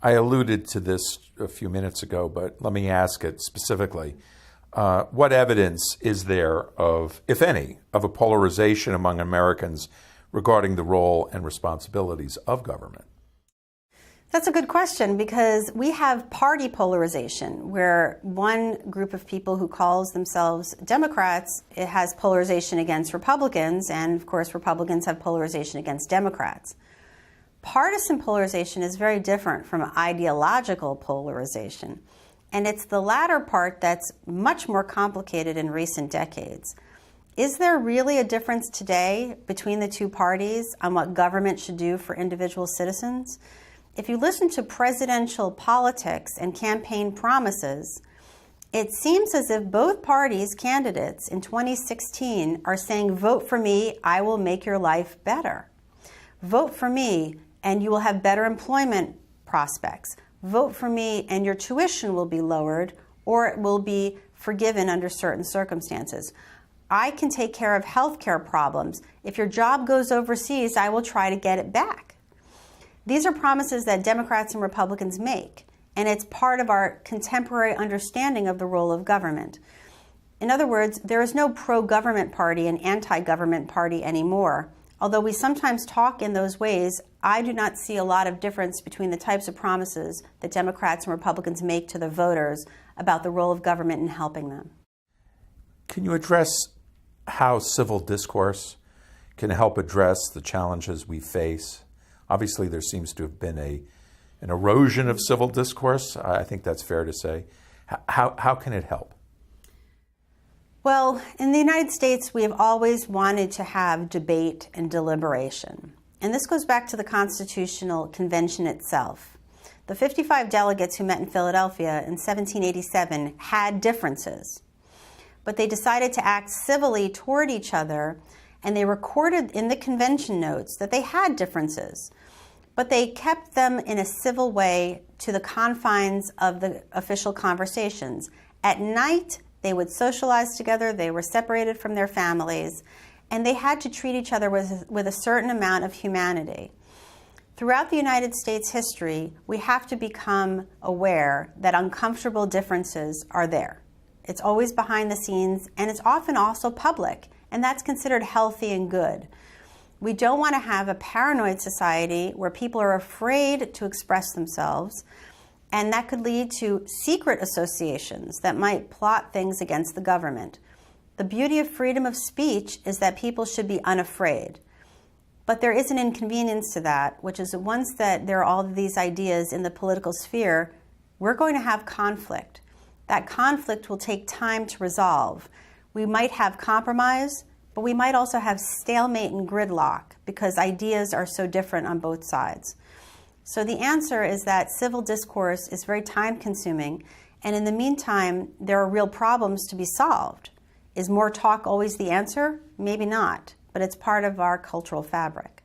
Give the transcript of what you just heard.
I alluded to this a few minutes ago, but let me ask it specifically. What evidence is there of, if any, of a polarization among Americans regarding the role and responsibilities of government? That's a good question, because we have party polarization, where one group of people who calls themselves Democrats, it has polarization against Republicans, and of course Republicans have polarization against Democrats. Partisan polarization is very different from ideological polarization, and it's the latter part that's much more complicated in recent decades. Is there really a difference today between the two parties on what government should do for individual citizens? If you listen to presidential politics and campaign promises, it seems as if both parties' candidates in 2016 are saying, vote for me, I will make your life better. Vote for me, and you will have better employment prospects. Vote for me, and your tuition will be lowered, or it will be forgiven under certain circumstances. I can take care of healthcare problems. If your job goes overseas, I will try to get it back. These are promises that Democrats and Republicans make, and it's part of our contemporary understanding of the role of government. In other words, there is no pro-government party and anti-government party anymore. Although we sometimes talk in those ways, I do not see a lot of difference between the types of promises that Democrats and Republicans make to the voters about the role of government in helping them. Can you address how civil discourse can help address the challenges we face? Obviously, there seems to have been an erosion of civil discourse. I think that's fair to say. How can it help? Well, in the United States, we have always wanted to have debate and deliberation. And this goes back to the Constitutional Convention itself. The 55 delegates who met in Philadelphia in 1787 had differences, but they decided to act civilly toward each other, and they recorded in the convention notes that they had differences, but they kept them in a civil way to the confines of the official conversations. At night, they would socialize together, they were separated from their families, and they had to treat each other with a certain amount of humanity. Throughout the United States history, we have to become aware that uncomfortable differences are there. It's always behind the scenes, and it's often also public, and that's considered healthy and good. We don't want to have a paranoid society where people are afraid to express themselves, and that could lead to secret associations that might plot things against the government. The beauty of freedom of speech is that people should be unafraid. But there is an inconvenience to that, which is that once that there are all of these ideas in the political sphere, we're going to have conflict. That conflict will take time to resolve. We might have compromise, but we might also have stalemate and gridlock because ideas are so different on both sides. So the answer is that civil discourse is very time-consuming, and in the meantime, there are real problems to be solved. Is more talk always the answer? Maybe not, but it's part of our cultural fabric.